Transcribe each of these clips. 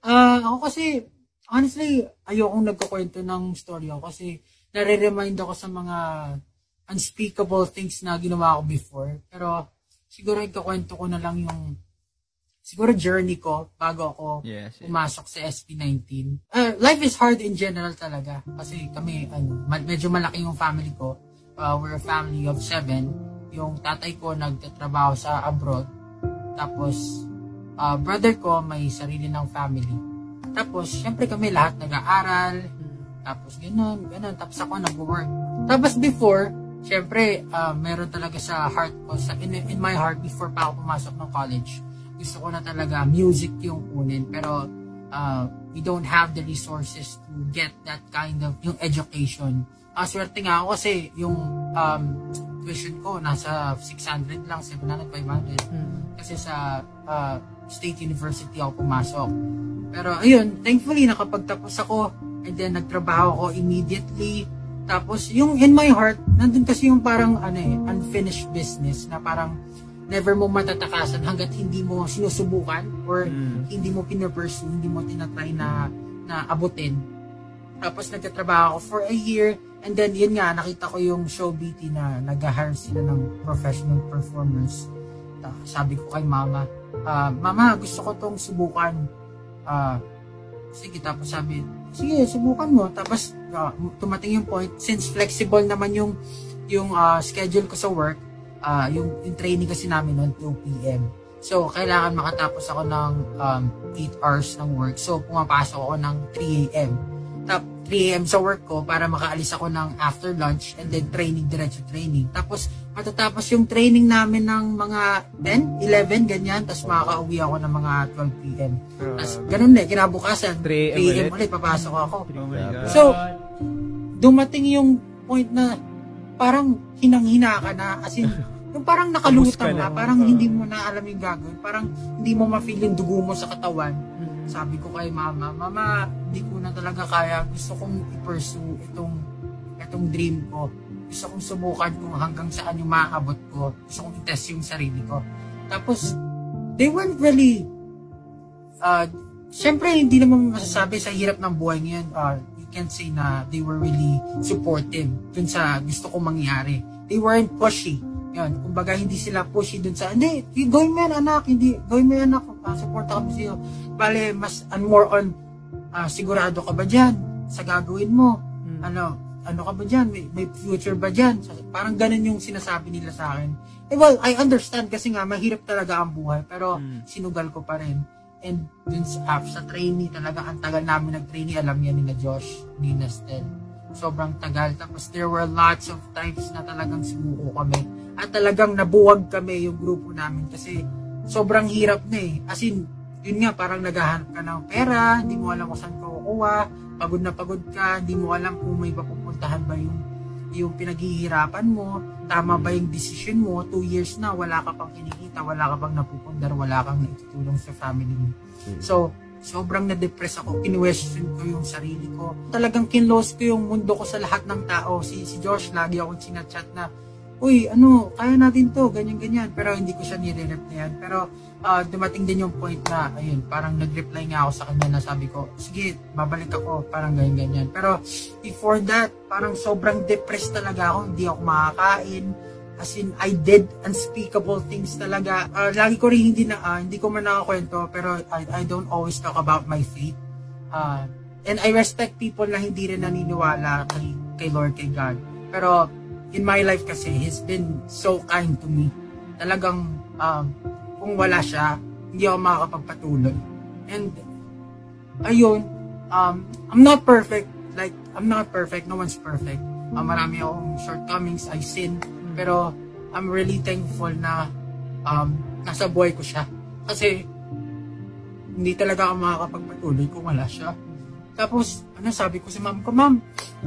Ako kasi, honestly, ayokong nagkukwento ng story ako kasi nare-remind ako sa mga unspeakable things na ginawa ko before. Pero siguro ikakwento ko na lang yung siguro journey ko bago ako pumasok sa SP19. Life is hard in general talaga kasi kami, medyo malaki yung family ko. We're a family of 7. Yung tatay ko nagtatrabaho sa abroad. Tapos, brother ko may sarili ng family. Tapos, syempre kami lahat nag-aaral. Tapos, ganun. Tapos ako nag-work. Tapos before, syempre, meron talaga sa heart ko, in my heart, before pa ako pumasok ng college, gusto ko na talaga music yung kunin. Pero, we don't have the resources to get that kind of, yung education. Swerte nga ako kasi yung tuition ko nasa 600 lang, 700, 500. Kasi sa State University ako pumasok. Pero ayun, thankfully nakapagtapos ako and then nagtrabaho ako immediately. Tapos yung in my heart, nandun kasi yung parang unfinished business na parang never mo matatakasan hanggat hindi mo sinusubukan or hindi mo pinapursue, hindi mo tinatry na abutin. Tapos nagtatrabaho ako for a year and then yun nga, nakita ko yung show BT na nag-hire sila ng professional performers. Sabi ko kay mama, mama, gusto ko tong subukan. Sige, tapos sabi, sige, subukan mo. Tapos tumating yung point, since flexible naman yung schedule ko sa work, yung training kasi namin noon 2 p.m. So, kailangan makatapos ako ng 8 hours ng work. So, pumapasok ako ng 3 a.m. 3 a.m. sa work ko para makaalis ako ng after lunch and then diretso training. Tapos, matatapos yung training namin ng mga 10, 11, ganyan. Tapos, makaka-uwi ako ng mga 12 p.m. Tapos, ganun kinabukasan, 3 a.m. ulit, papasok ako. Oh my God. So, dumating yung point na parang hinang-hina ka na, as in, yung parang nakalutang ka, parang hindi mo na alam yung gagawin, parang hindi mo ma-feel yung dugo mo sa katawan. Sabi ko kay mama, mama, hindi ko na talaga kaya, gusto kong i-pursue itong dream ko. Gusto kong subukan kung hanggang saan yung maaabot ko. Gusto kong i-test yung sarili ko. Tapos, they weren't really, syempre hindi naman masasabi sa hirap ng buhay ngayon, you can't say na they were really supportive dun sa gusto kong mangyari. They weren't pushy. Yun, kumbaga hindi sila pushy dun sa, hindi, gawin mo yan anak, support ako sa'yo. Bale, mas more on, sigurado ka ba dyan sa gagawin mo? Ano ka ba dyan? May future ba dyan? Parang ganun yung sinasabi nila sa akin. Well, I understand kasi nga, mahirap talaga ang buhay, pero sinugal ko pa rin. And dun sa trainee talaga, ang tagal namin nag-trainee, alam niya nila Josh, ni Nestel. Sobrang tagal. Tapos there were lots of times na talagang sumuko kami. At talagang nabuwag kami yung grupo namin kasi sobrang hirap na eh. As in, yun nga, parang naghahanap ka ng pera, hindi mo alam kung saan ka kukuha, pagod na pagod ka, hindi mo alam kung may papupuntahan ba yung pinaghihirapan mo, tama ba yung decision mo, 2 years na, wala ka pang kinikita, wala ka pang napupundar, wala kang naitutulong sa family mo. So, sobrang na-depress ako, kinwestiyon ko yung sarili ko. Talagang kinlose ko yung mundo ko sa lahat ng tao. Si Josh, lagi akong sinachat na, uy, kaya natin to, ganyan-ganyan. Pero hindi ko siya nire-replyan. Pero dumating din yung point na, ayun, parang nag-reply nga ako sa kanya na sabi ko, sige, babalik ako, parang ganyan-ganyan. Pero before that, parang sobrang depressed talaga ako, hindi ako makakain. As in, I did unspeakable things talaga. Lagi ko rin hindi ko man nakakwento, pero I don't always talk about my faith. And I respect people na hindi rin naniniwala kay Lord, kay God. Pero in my life kasi, He's been so kind to me. Talagang, kung wala siya, hindi ako makakapagpatuloy. And, ayun, I'm not perfect. Like, I'm not perfect. No one's perfect. Marami akong shortcomings. I sin. Pero, I'm really thankful na nasa buhay ko siya. Kasi, hindi talaga ako makakapagpatuloy kung wala siya. Tapos, sabi ko sa ma'am ko, ma'am,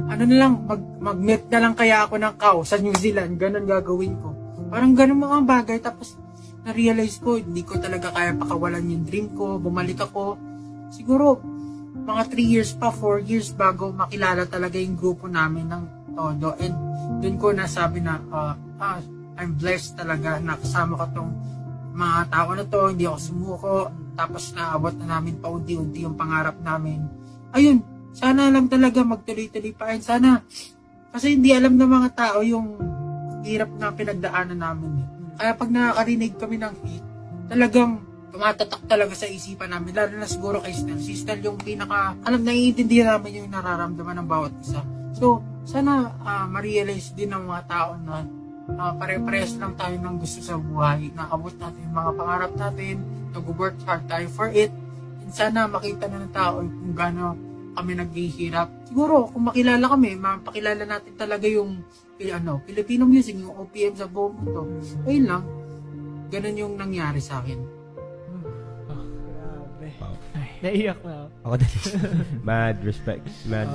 na lang, mag-meet na lang kaya ako ng cow sa New Zealand, ganun gagawin ko. Parang ganun mga bagay, tapos, na-realize ko, hindi ko talaga kaya pakawalan yung dream ko, bumalik ako. Siguro, mga 3 years pa, 4 years bago makilala talaga yung grupo namin ng todo. And, dun ko nasabi na, I'm blessed talaga na kasama ko tong mga tao na to, hindi ako sumuko. tapos naabot na namin paunti-unti yung pangarap namin. Ayun, sana lang talaga magtuloy-tuloy pa. And sana, kasi hindi alam ng mga tao yung hirap na pinagdaanan namin. Kaya pag nakakarinig kami ng hate, talagang tumatatak talaga sa isipan namin. Lalo na siguro kay Stel. Si Stel yung pinaka, naiintindihan namin yung nararamdaman ng bawat isa. So, sana ma-realize din ng mga tao na pare-parehas lang tayo ng gusto sa buhay. Naabot natin yung mga pangarap natin, nag-work hard tayo for it. And sana makita na ng tao kung gaano kami naghihirap. Siguro, kung makilala kami, mapakilala natin talaga yung Filipino music, yung OPM sa buong mundo. Ayun lang. Ganun yung nangyari sa akin. Grabe. Wow. Naiyak na ako. Ako din. Mad respect. Mad